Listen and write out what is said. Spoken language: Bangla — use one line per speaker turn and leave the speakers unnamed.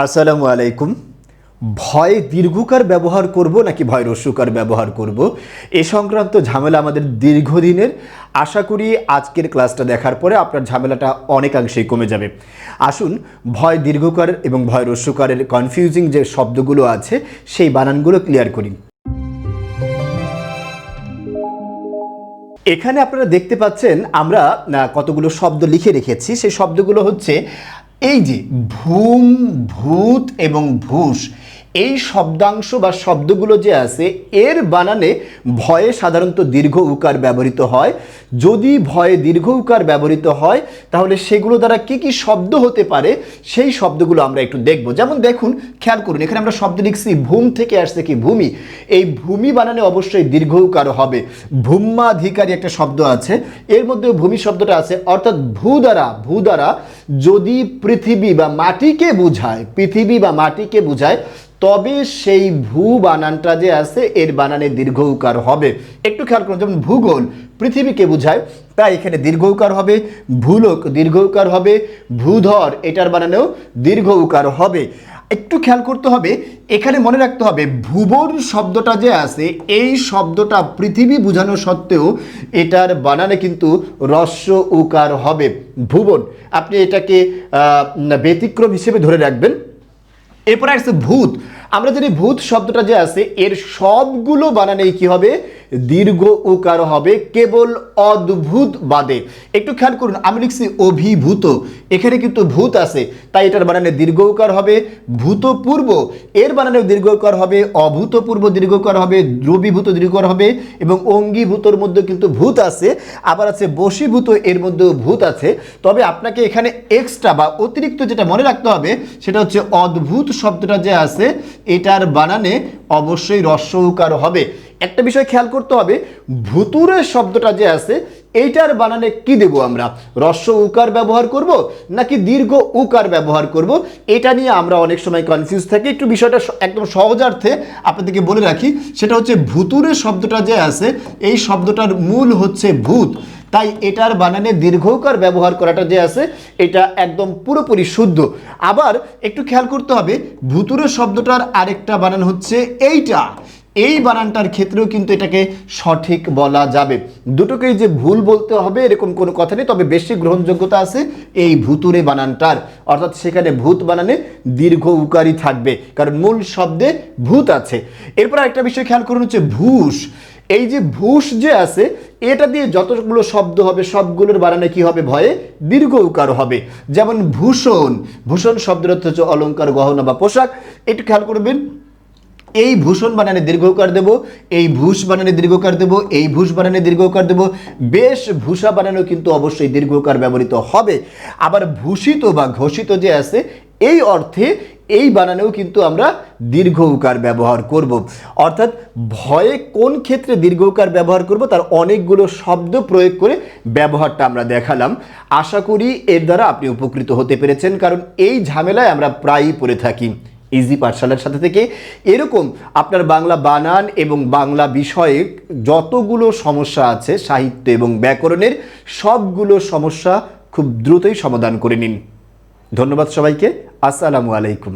আসসালামু আলাইকুম। ভয় দীর্ঘকার ব্যবহার করব নাকি ভয় রস্যকার ব্যবহার করব, এ সংক্রান্ত ঝামেলা আমাদের দীর্ঘদিনের। আশা করি আজকের ক্লাসটা দেখার পরে আপনার ঝামেলাটা অনেকাংশেই কমে যাবে। আসুন ভয় দীর্ঘকার এবং ভয় রস্যকারের কনফিউজিং যে শব্দগুলো আছে সেই বানানগুলো ক্লিয়ার করি। এখানে আপনারা দেখতে পাচ্ছেন আমরা কতগুলো শব্দ লিখে রেখেছি। সেই শব্দগুলো হচ্ছে এই যে ভূম, ভূত এবং ভূষ। এই শব্দাংশ বা শব্দগুলো যে আছে এর বানানে ভয়ে সাধারণত দীর্ঘ উকার ব্যবহৃত হয়। যদি ভয়ে দীর্ঘ উকার ব্যবহৃত হয় তাহলে সেগুলো দ্বারা কি কি শব্দ হতে পারে সেই শব্দগুলো আমরা একটু দেখব। যেমন দেখুন, খেয়াল করুন, এখানে আমরা শব্দ লিখছি ভূম থেকে আসছে কি ভূমি। এই ভূমি বানানে অবশ্যই দীর্ঘ উকার হবে। ভূম্যাধিকারী একটা শব্দ আছে, এর মধ্যে ভূমি শব্দটা আছে, অর্থাৎ ভূ দ্বারা যদি পৃথিবী বা মাটিকে বোঝায়, পৃথিবী বা মাটিকে বোঝায়, তবে সেই ভূ বানানটা যে আছে এর বানানে দীর্ঘ উকার হবে। একটু খেয়াল করুন, যেমন ভূগোল পৃথিবীকে বোঝায়, তাই এখানে দীর্ঘ উকার হবে। ভূলোক দীর্ঘ উকার হবে। ভূধর এটার বানানেও দীর্ঘ উকার হবে। একটু খেয়াল করতে হবে, এখানে মনে রাখতে হবে ভুবন শব্দটা যে আছে এই শব্দটা পৃথিবী বোঝানো সত্ত্বেও এটার বানানে কিন্তু রস্য উকার হবে। ভুবন, আপনি এটাকে ব্যতিক্রম হিসেবে ধরে রাখবেন। এরপরে আসছে ভূত। আমরা জানি ভূত শব্দটা যে আছে এর সবগুলো বানানেই কি হবে? দীর্ঘ উকার হবে, কেবল অদ্ভুত বাদে। একটু খেয়াল করুন, আমি লিখছি অভিভূত, এখানে কিন্তু ভূত আছে, তাই এটার বানানে দীর্ঘ উকার হবে। ভূতপূর্ব এর বানানে দীর্ঘ উকার হবে। অভূতপূর্ব দীর্ঘ উকার হবে। দ্রবীভূত দীর্ঘ উকার হবে। এবং অঙ্গীভূতর মধ্যে কিন্তু ভূত আছে, আবার আছে বশীভূত, এর মধ্যেও ভূত আছে। তবে আপনাকে এখানে এক্সট্রা বা অতিরিক্ত যেটা মনে রাখতে হবে সেটা হচ্ছে অদ্ভুত শব্দটা যে আছে এটার বানানে অবশ্যই রস্য উকার হবে। একটা বিষয় খেয়াল করতে হবে, ভুতুরে শব্দটা যে আছে এইটার বানানে কি দেব আমরা? রস্য উকার ব্যবহার করব নাকি দীর্ঘ উকার ব্যবহার করব? এটা নিয়ে আমরা অনেক সময় কনফিউজ থাকি। একটু বিষয়টা একদম সহজার্থে আপনাদেরকে বলে রাখি, সেটা হচ্ছে ভুতুরে শব্দটা যে আছে এই শব্দটার মূল হচ্ছে ভূত, তাই এটার বানানে দীর্ঘকার ব্যবহার করাটা যে আছে এটা একদম পুরোপুরি শুদ্ধ। আবার একটু খেয়াল করতে হবে, ভুতুরে শব্দটার আরেকটা বানান হচ্ছে এইটা। এই বানানটার ক্ষেত্রেও কিন্তু এটাকে সঠিক বলা যাবে। দুটোকেই যে ভুল বলতে হবে এরকম কোনো কথা নেই, তবে বেশি গ্রহণযোগ্যতা আছে এই ভুতুরে বানানটার, অর্থাৎ সেখানে ভূত বানানে দীর্ঘ উকারই থাকবে, কারণ মূল শব্দে ভূত আছে। এরপর একটা বিষয় খেয়াল করুন হচ্ছে ভূষ। এই যে ভূষ যে আছে এটা দিয়ে যতগুলো শব্দ হবে সবগুলোর বানানে কি হবে? ভয়ে দীর্ঘ উকার হবে। যেমন ভূষণ, ভূষণ শব্দের অর্থ হচ্ছে অলংকার, গহনা বা পোশাক। একটু খেয়াল করবেন, এই ভূষণ বানানে দীর্ঘকার দেব, এই ভূষ বানানে দীর্ঘকার দেব, এই ভূষ বানানে দীর্ঘকার দেব। বেশ ভূষা বানানেও কিন্তু অবশ্যই দীর্ঘকার ব্যবহৃত হবে। আবার ভূষিত বা ঘোষিত যে আছে এই অর্থে এই বানানেও কিন্তু আমরা দীর্ঘ উকার ব্যবহার করব। অর্থাৎ ভয়ে কোন ক্ষেত্রে দীর্ঘ উকার ব্যবহার করব তার অনেকগুলো শব্দ প্রয়োগ করে ব্যবহারটা আমরা দেখালাম। আশা করি এর দ্বারা আপনি উপকৃত হতে পেরেছেন, কারণ এই ঝামেলায় আমরা প্রায়ই পড়ে থাকি। ইজি পাঠশালার সাথে থেকে এরকম আপনার বাংলা বানান এবং বাংলা বিষয়ে যতগুলো সমস্যা আছে সাহিত্য এবং ব্যাকরণের সবগুলো সমস্যা খুব দ্রুতই সমাধান করে নিন। ধন্যবাদ সবাইকে। আসসালামু আলাইকুম।